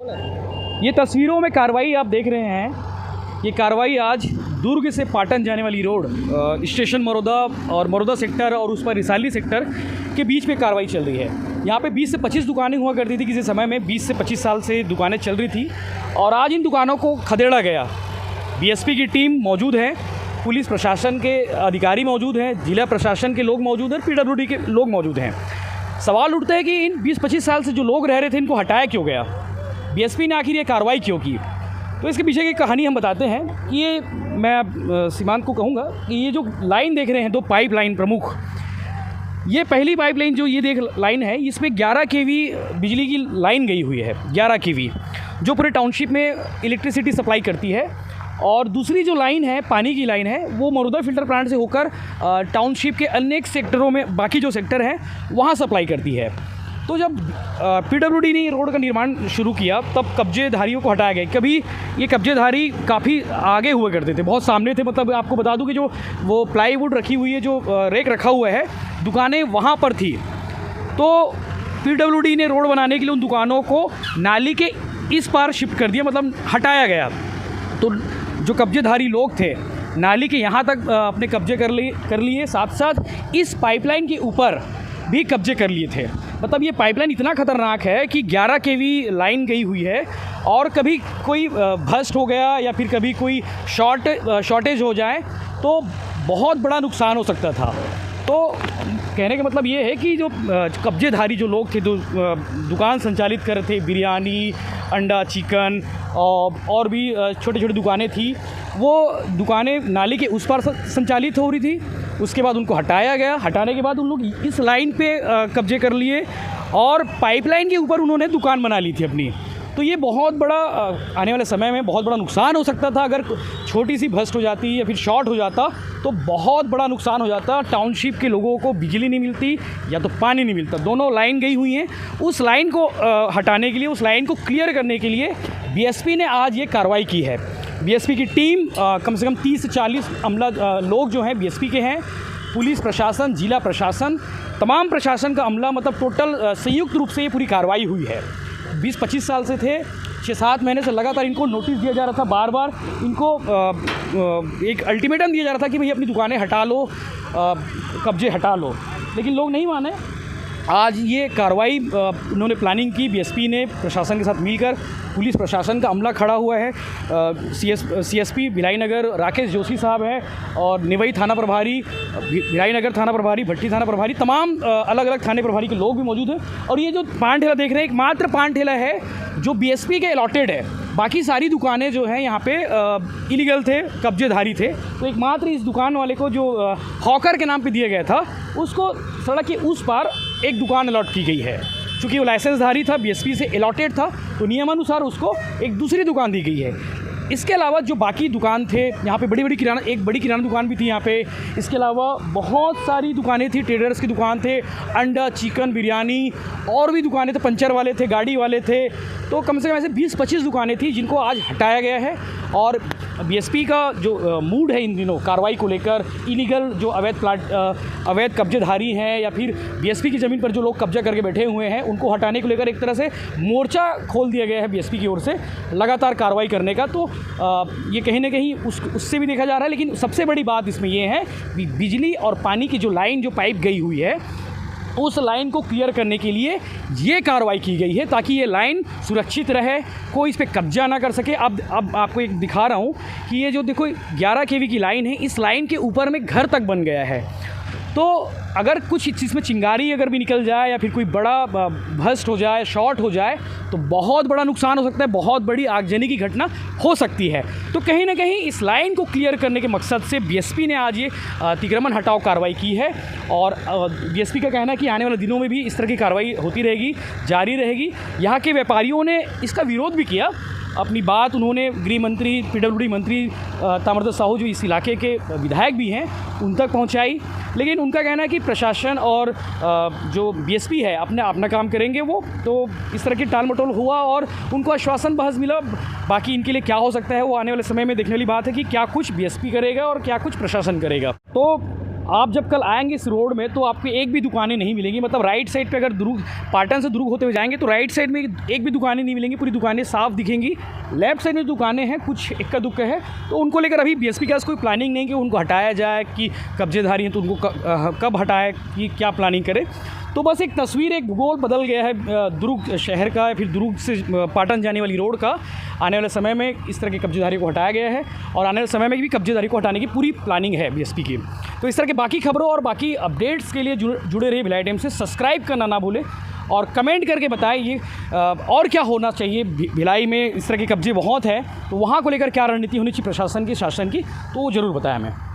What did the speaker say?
ये तस्वीरों में कार्रवाई आप देख रहे हैं। ये कार्रवाई आज दुर्ग से पाटन जाने वाली रोड स्टेशन मरोदा और मरोदा सेक्टर और उस पर रिसाली सेक्टर के बीच में कार्रवाई चल रही है। यहाँ पे 20 से 25 दुकानें हुआ करती थी किसी समय में। 20 से 25 साल से दुकानें चल रही थी और आज इन दुकानों को खदेड़ा गया। बीएसपी की टीम मौजूद है, पुलिस प्रशासन के अधिकारी मौजूद हैं, जिला प्रशासन के लोग मौजूद हैं, पीडब्ल्यूडी के लोग मौजूद हैं। सवाल उठता है कि इन 20-25 साल से जो लोग रह रहे थे इनको हटाया क्यों गया, बीएसपी ने आखिर ये कार्रवाई क्यों की। तो इसके पीछे की कहानी हम बताते हैं कि ये मैं सीमांत को कहूँगा कि ये जो लाइन देख रहे हैं, 2 पाइप लाइन प्रमुख, ये पहली पाइप लाइन जो ये देख लाइन है, इसमें 11 केवी बिजली की लाइन गई हुई है। 11 केवी जो पूरे टाउनशिप में इलेक्ट्रिसिटी सप्लाई करती है। और दूसरी जो लाइन है, पानी की लाइन है, वो मरोदा फ़िल्टर प्लांट से होकर टाउनशिप के अनेक सेक्टरों में, बाकी जो सेक्टर हैं वहाँ सप्लाई करती है। तो जब पीडब्ल्यूडी ने रोड का निर्माण शुरू किया तब कब्जेधारियों को हटाया गया। कभी ये कब्जेधारी काफ़ी आगे हुए करते थे, बहुत सामने थे। मतलब आपको बता दूं कि जो वो प्लाईवुड रखी हुई है, जो रेक रखा हुआ है, दुकानें वहाँ पर थी। तो पीडब्ल्यूडी ने रोड बनाने के लिए उन दुकानों को नाली के इस पार शिफ्ट कर दिया, मतलब हटाया गया। तो जो कब्जेधारी लोग थे नाली के यहाँ तक अपने कब्जे कर लिए, साथ साथ इस पाइपलाइन के ऊपर भी कब्जे कर लिए थे। मतलब ये पाइपलाइन इतना ख़तरनाक है कि 11 केवी लाइन गई हुई है और कभी कोई भस्ट हो गया या फिर कभी कोई शॉर्टेज हो जाए तो बहुत बड़ा नुकसान हो सकता था। तो कहने का मतलब ये है कि जो कब्जेधारी जो लोग थे, दुकान संचालित कर रहे थे, बिरयानी, अंडा, चिकन और भी छोटी छोटी दुकानें थी, वो दुकानें नाली के उस पार संचालित हो रही थी। उसके बाद उनको हटाया गया। हटाने के बाद उन लोग इस लाइन पे कब्जे कर लिए और पाइपलाइन के ऊपर उन्होंने दुकान बना ली थी अपनी। तो ये बहुत बड़ा आने वाले समय में बहुत बड़ा नुकसान हो सकता था। अगर छोटी सी भस्ट हो जाती या फिर शॉर्ट हो जाता तो बहुत बड़ा नुकसान हो जाता। टाउनशिप के लोगों को बिजली नहीं मिलती या तो पानी नहीं मिलता, दोनों लाइन गई हुई हैं। उस लाइन को हटाने के लिए, उस लाइन को क्लियर करने के लिए बीएसपी ने आज ये कार्रवाई की है। बीएसपी की टीम कम से कम 30 से 40 अमला लोग जो हैं बीएसपी के हैं, पुलिस प्रशासन, जिला प्रशासन, तमाम प्रशासन का अमला, मतलब टोटल संयुक्त रूप से ये पूरी कार्रवाई हुई है। 20-25 साल से थे, 6-7 महीने से लगातार इनको नोटिस दिया जा रहा था, बार बार इनको एक अल्टीमेटम दिया जा रहा था कि भाई अपनी दुकानें हटा लो, कब्जे हटा लो, लेकिन लोग नहीं माने। आज ये कार्रवाई उन्होंने प्लानिंग की, बीएसपी ने प्रशासन के साथ मिलकर, पुलिस प्रशासन का अमला खड़ा हुआ है। सीएसपी भिलाई-नगर राकेश जोशी साहब हैं और निवई थाना प्रभारी, भिलाई-नगर थाना प्रभारी, भट्टी थाना प्रभारी, तमाम अलग अलग थाने प्रभारी के लोग भी मौजूद हैं। और ये जो पान ठेला देख रहे हैं, एकमात्र पान ठेला है जो बीएसपी के अलॉटेड है। बाकी सारी दुकानें जो हैं यहाँ पे इलीगल थे, कब्जेधारी थे। तो एकमात्र इस दुकान वाले को जो हॉकर के नाम पे दिया गया था, उसको सड़क के उस पार एक दुकान अलॉट की गई है। चूँकि वो लाइसेंसधारी था, बीएसपी से अलॉटेड था, तो नियमानुसार उसको एक दूसरी दुकान दी गई है। इसके अलावा जो बाकी दुकान थे यहाँ पे, एक बड़ी किराना दुकान भी थी यहाँ पे। इसके अलावा बहुत सारी दुकानें थी, ट्रेडर्स की दुकान थे, अंडा, चिकन, बिरयानी, और भी दुकानें थे, पंचर वाले थे, गाड़ी वाले थे। तो कम से कम ऐसे 20-25 दुकानें थी जिनको आज हटाया गया है। और बीएसपी का जो मूड है इन दिनों कार्रवाई को लेकर, इलीगल जो अवैध कब्जेधारी हैं या फिर बीएसपी की ज़मीन पर जो लोग कब्जा करके बैठे हुए हैं, उनको हटाने को लेकर एक तरह से मोर्चा खोल दिया गया है बीएसपी की ओर से लगातार कार्रवाई करने का। तो ये कहीं ना कहीं उससे भी देखा जा रहा है। लेकिन सबसे बड़ी बात इसमें ये है कि बिजली और पानी की जो लाइन, जो पाइप गई हुई है, उस लाइन को क्लियर करने के लिए ये कार्रवाई की गई है, ताकि ये लाइन सुरक्षित रहे, कोई इस पे कब्जा ना कर सके। अब आपको एक दिखा रहा हूँ कि ये जो देखो 11 केवी की लाइन है, इस लाइन के ऊपर में घर तक बन गया है। तो अगर कुछ चीज़ में चिंगारी अगर भी निकल जाए या फिर कोई बड़ा भस्ट हो जाए, शॉर्ट हो जाए, तो बहुत बड़ा नुकसान हो सकता है, बहुत बड़ी आगजनी की घटना हो सकती है। तो कहीं ना कहीं इस लाइन को क्लियर करने के मकसद से बीएसपी ने आज ये अतिक्रमण हटाओ कार्रवाई की है। और बीएसपी का कहना है कि आने वाले दिनों में भी इस तरह की कार्रवाई होती रहेगी, जारी रहेगी। यहाँ के व्यापारियों ने इसका विरोध भी किया। अपनी बात उन्होंने गृह मंत्री, पीडब्ल्यूडी मंत्री ताम्रध्वज साहू जो इस इलाके के विधायक भी हैं, उन तक पहुंचाई। लेकिन उनका कहना है कि प्रशासन और जो बीएसपी है अपना काम करेंगे वो। तो इस तरह की टाल मटोल हुआ और उनको आश्वासन बहस मिला। बाकी इनके लिए क्या हो सकता है वो आने वाले समय में देखने वाली बात है कि क्या कुछ बीएसपी करेगा और क्या कुछ प्रशासन करेगा। तो आप जब कल आएंगे इस रोड में तो आपको एक भी दुकानें नहीं मिलेंगी। मतलब राइट साइड पे अगर दुर्ग पाटन से दुर्ग होते हुए जाएंगे तो राइट साइड में एक भी दुकानें नहीं मिलेंगी, पूरी दुकानें साफ दिखेंगी। लेफ्ट साइड में दुकानें हैं, कुछ इक्का दुक्का है, तो उनको लेकर अभी बीएसपी के पास कोई प्लानिंग नहीं कि उनको हटाया जाए, कि कब्जेदारी हैं तो उनको कब हटाए, कि क्या प्लानिंग करे। तो बस एक तस्वीर, एक भूगोल बदल गया है दुर्ग शहर का, फिर दुर्ग से पाटन जाने वाली रोड का। आने वाले समय में इस तरह के कब्जेदारी को हटाया गया है और आने वाले समय में भी कब्जेदारी को हटाने की पूरी प्लानिंग है बीएसपी की। तो इस तरह के बाकी खबरों और बाकी अपडेट्स के लिए जुड़े रहिए भिलाई टाइम्स से। सब्सक्राइब करना ना भूलें और कमेंट करके बताइए और क्या होना चाहिए। भिलाई में इस तरह के कब्जे बहुत है, तो वहाँ को लेकर क्या रणनीति होनी चाहिए प्रशासन की, शासन की, तो वो ज़रूर बताएं हमें।